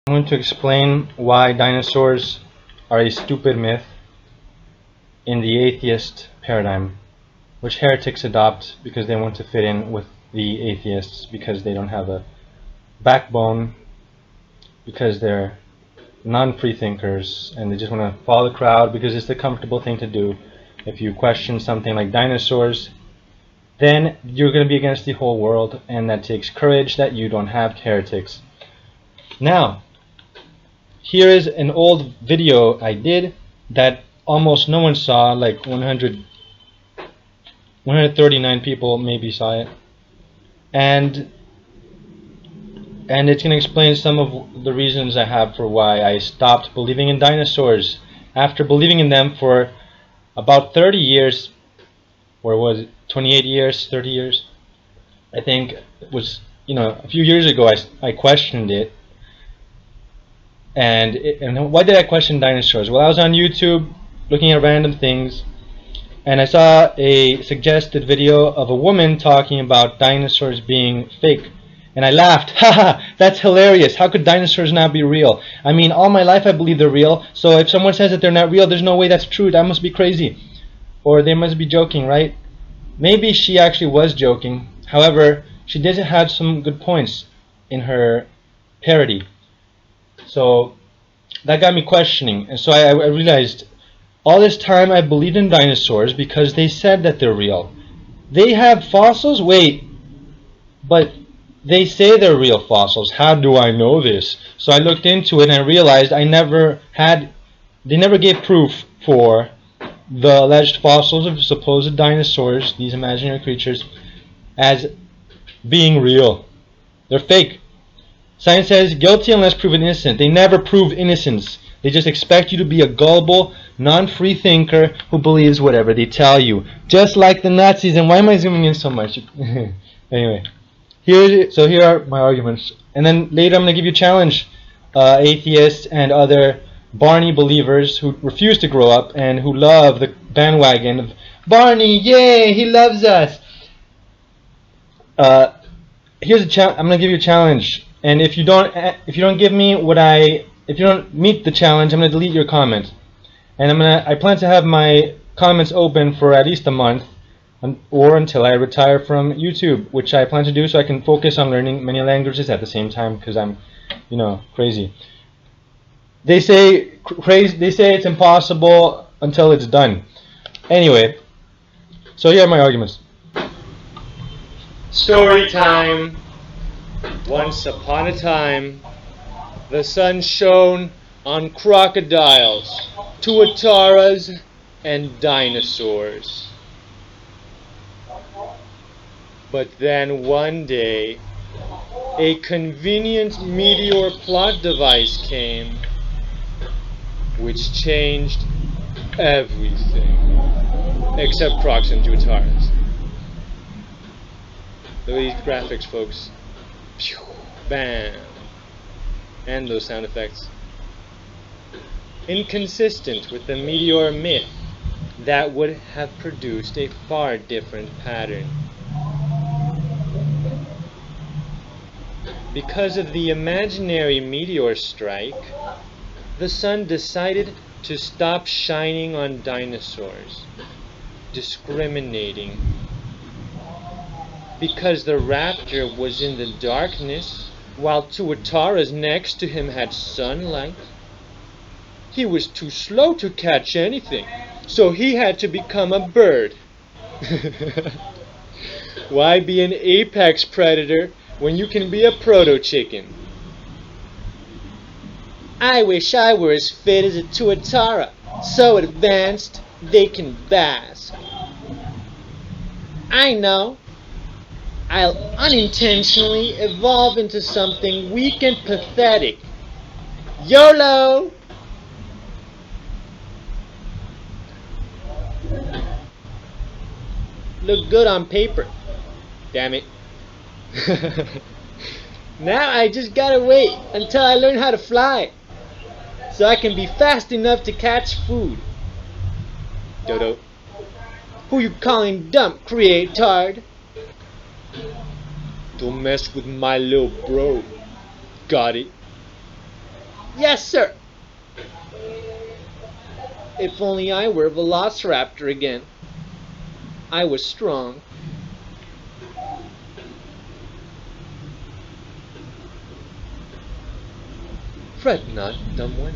I'm going to explain why dinosaurs are a stupid myth in the atheist paradigm, which heretics adopt because they want to fit in with the atheists, because they don't have a backbone, because they're non-freethinkers and they just want to follow the crowd because it's the comfortable thing to do. If you question something like dinosaurs, then you're going to be against the whole world, and that takes courage that you don't have, heretics. Now, here is an old video I did that almost no one saw, like 139 people maybe saw it, and it's going to explain some of the reasons I have for why I stopped believing in dinosaurs after believing in them for about 30 years, or was it 28 years, 30 years? I think it was, a few years ago I questioned it. And why did I question dinosaurs? Well, I was on YouTube looking at random things, and I saw a suggested video of a woman talking about dinosaurs being fake. And I laughed. Haha, that's hilarious. How could dinosaurs not be real? I mean, all my life I believe they're real, so if someone says that they're not real, there's no way that's true. That must be crazy. Or they must be joking, right? Maybe she actually was joking. However, she did have some good points in her parody. So that got me questioning, and so I realized all this time I believed in dinosaurs because they said that they're real. They have fossils? Wait, but they say they're real fossils. How do I know this? So I looked into it and I realized they never gave proof for the alleged fossils of supposed dinosaurs, these imaginary creatures, as being real. They're fake. Science says guilty unless proven innocent. They never prove innocence. They just expect you to be a gullible, non-free thinker who believes whatever they tell you. Just like the Nazis. And why am I zooming in so much? Anyway, here are my arguments. And then later I'm going to give you a challenge. Atheists and other Barney believers who refuse to grow up and who love the bandwagon of Barney, yay, he loves us. Here's a challenge. I'm going to give you a challenge. And if you don't meet the challenge, I'm gonna delete your comment. And I plan to have my comments open for at least a month, or until I retire from YouTube, which I plan to do so I can focus on learning many languages at the same time, because I'm, crazy. They say it's impossible until it's done. Anyway, so here are my arguments. Story time. Once upon a time, the sun shone on crocodiles, tuataras, and dinosaurs. But then one day, a convenient meteor plot device came, which changed everything, except crocs and tuataras. Look at these graphics, folks. Pew, bam, and those sound effects. Inconsistent with the meteor myth, that would have produced a far different pattern. Because of the imaginary meteor strike, the sun decided to stop shining on dinosaurs, discriminating. Because the raptor was in the darkness, while tuataras next to him had sunlight. He was too slow to catch anything, so he had to become a bird. Why be an apex predator when you can be a proto-chicken? I wish I were as fit as a tuatara, so advanced they can bask. I know. I'll unintentionally evolve into something weak and pathetic. YOLO! Look good on paper. Damn it. Now I just gotta wait until I learn how to fly, so I can be fast enough to catch food. Dodo. Who you calling dumb, creatard? Don't mess with my little bro. Got it? Yes, sir. If only I were a velociraptor again. I was strong. Fret not, dumb one.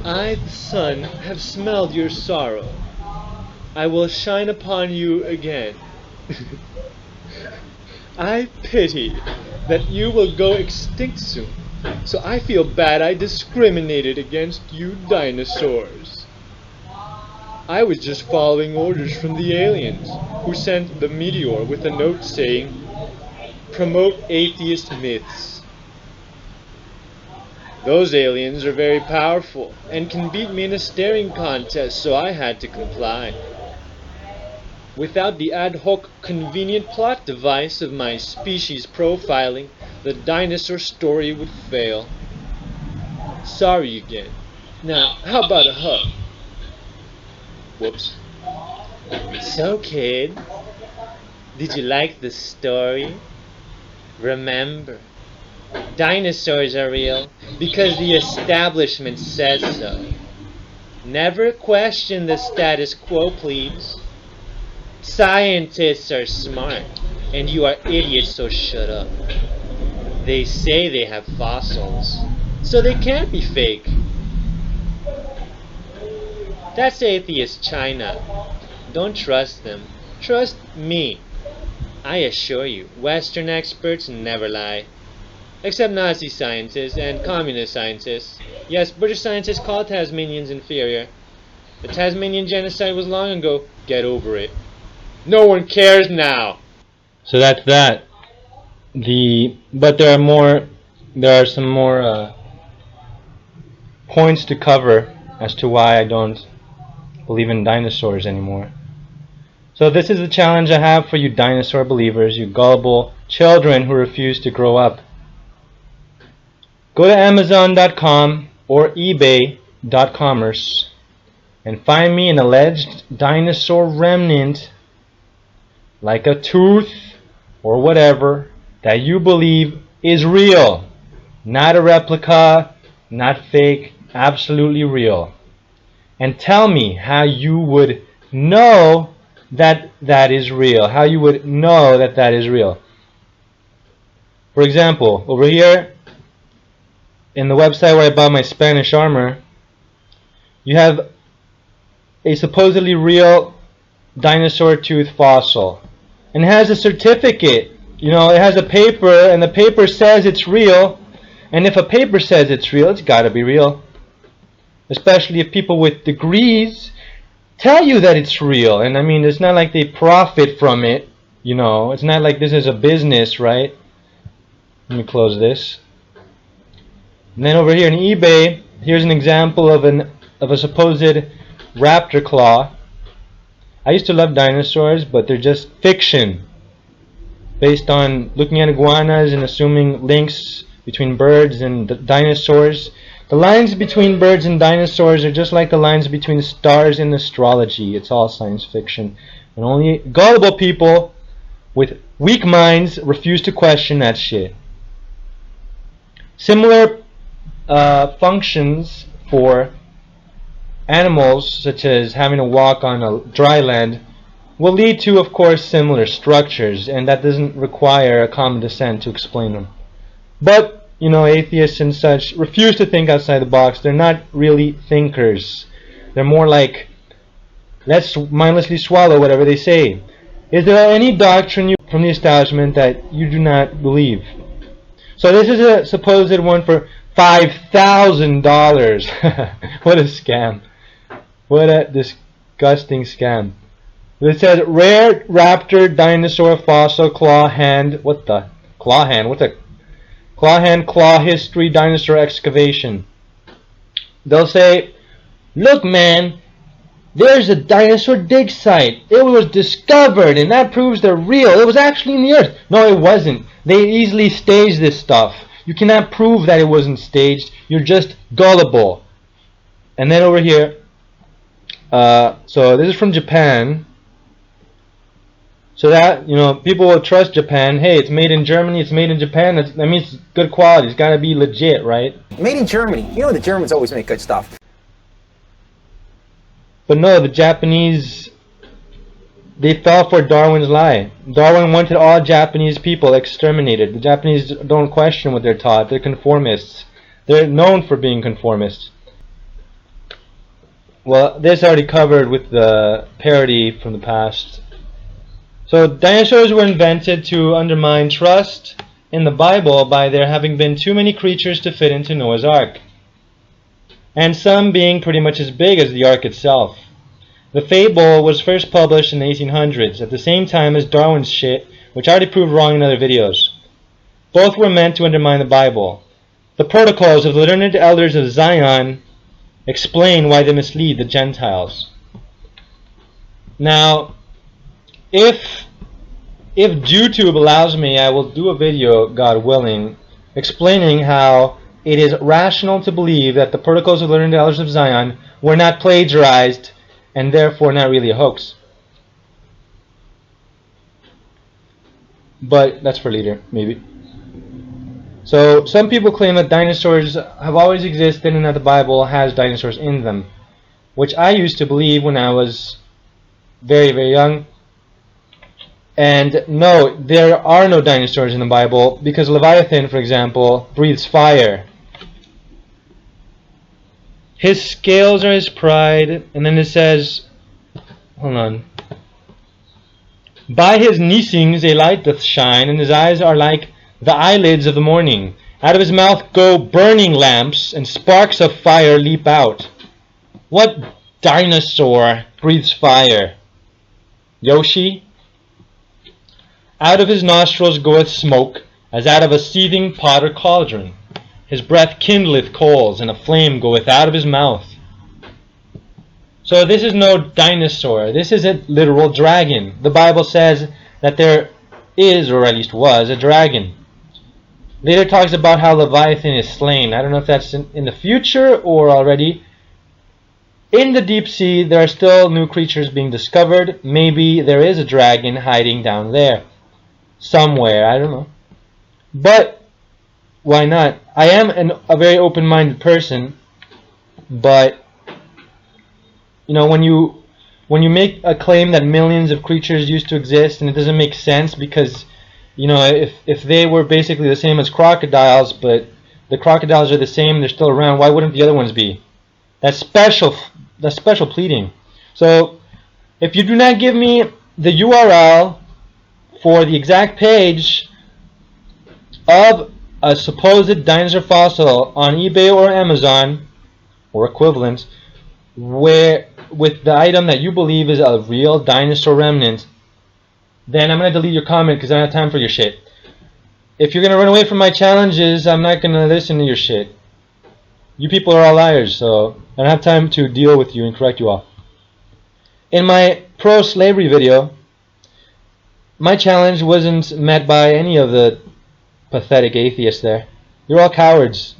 I, the sun, have smelled your sorrow. I will shine upon you again. I pity that you will go extinct soon, so I feel bad I discriminated against you dinosaurs. I was just following orders from the aliens, who sent the meteor with a note saying, "Promote atheist myths." Those aliens are very powerful and can beat me in a staring contest, so I had to comply. Without the ad hoc convenient plot device of my species profiling, the dinosaur story would fail. Sorry again. Now, how about a hug? Whoops. So, kid, did you like the story? Remember, dinosaurs are real because the establishment says so. Never question the status quo, please. Scientists are smart, and you are idiots, so shut up. They say they have fossils, so they can't be fake. That's atheist China. Don't trust them. Trust me. I assure you, Western experts never lie. Except Nazi scientists and communist scientists. Yes, British scientists call Tasmanians inferior. The Tasmanian genocide was long ago. Get over it. No one cares now. So that's that. But there are some more points to cover as to why I don't believe in dinosaurs anymore. So this is the challenge I have for you dinosaur believers, you gullible children who refuse to grow up. Go to Amazon.com or eBay.commerce and find me an alleged dinosaur remnant, like a tooth or whatever, that you believe is real. Not a replica, not fake, absolutely real. And tell me how you would know that that is real. How you would know that that is real. For example, over here, in the website where I bought my Spanish armor, you have a supposedly real dinosaur tooth fossil. And it has a certificate. You know, it has a paper, and the paper says it's real. And if a paper says it's real, it's got to be real. Especially if people with degrees tell you that it's real. And I mean, it's not like they profit from it. You know, it's not like this is a business, right? Let me close this. And then over here in eBay, here's an example of a supposed raptor claw. I used to love dinosaurs, but they're just fiction, based on looking at iguanas and assuming links between birds and dinosaurs. The lines between birds and dinosaurs are just like the lines between stars in astrology. It's all science fiction. And only gullible people with weak minds refuse to question that shit. Similar functions for animals, such as having to walk on a dry land, will lead to, of course, similar structures, and that doesn't require a common descent to explain them. But, you know, atheists and such refuse to think outside the box. They're not really thinkers. They're more like, let's mindlessly swallow whatever they say. Is there any doctrine from the establishment that you do not believe? So this is a supposed one for $5,000. What a scam. What a disgusting scam. It says rare raptor dinosaur fossil claw hand. What the? Claw hand? What's a claw hand claw history dinosaur excavation? They'll say, look man, there's a dinosaur dig site. It was discovered and that proves they're real. It was actually in the earth. No, it wasn't. They easily staged this stuff. You cannot prove that it wasn't staged. You're just gullible. And then over here, so this is from Japan. So that, you know, people will trust Japan. Hey, it's made in Germany, it's made in Japan, that means it's good quality. It's got to be legit, right? Made in Germany. You know the Germans always make good stuff. But no, the Japanese, they fell for Darwin's lie. Darwin wanted all Japanese people exterminated. The Japanese don't question what they're taught. They're conformists. They're known for being conformists. Well, this already covered with the parody from the past. So dinosaurs were invented to undermine trust in the Bible by there having been too many creatures to fit into Noah's Ark, and some being pretty much as big as the Ark itself. The fable was first published in the 1800s, at the same time as Darwin's shit, which I already proved wrong in other videos. Both were meant to undermine the Bible. The protocols of the learned elders of Zion explain why they mislead the Gentiles. Now, if YouTube allows me, I will do a video, God willing, explaining how it is rational to believe that the protocols of the learned elders of Zion were not plagiarized and therefore not really a hoax. But that's for later, maybe. So some people claim that dinosaurs have always existed and that the Bible has dinosaurs in them, which I used to believe when I was very, very young. And no, there are no dinosaurs in the Bible, because Leviathan, for example, breathes fire. His scales are his pride, and then it says, hold on. By his neesings a light doth shine, and his eyes are like the eyelids of the morning. Out of his mouth go burning lamps, and sparks of fire leap out. What dinosaur breathes fire? Yoshi? Out of his nostrils goeth smoke, as out of a seething pot or cauldron. His breath kindleth coals, and a flame goeth out of his mouth. So this is no dinosaur. This is a literal dragon. The Bible says that there is, or at least was, a dragon. Later talks about how Leviathan is slain. I don't know if that's in the future or already. In the deep sea, there are still new creatures being discovered. Maybe there is a dragon hiding down there. Somewhere, I don't know. But why not? I am a very open-minded person, but you know, when you make a claim that millions of creatures used to exist and it doesn't make sense, because you know, if they were basically the same as crocodiles, but the crocodiles are the same, they're still around, why wouldn't the other ones be? That's special pleading. So if you do not give me the URL for the exact page of a supposed dinosaur fossil on eBay or Amazon or equivalent, where with the item that you believe is a real dinosaur remnant, then I'm going to delete your comment because I don't have time for your shit. If you're going to run away from my challenges, I'm not going to listen to your shit. You people are all liars, so I don't have time to deal with you and correct you all. In my pro-slavery video, my challenge wasn't met by any of the pathetic atheists there. You're all cowards.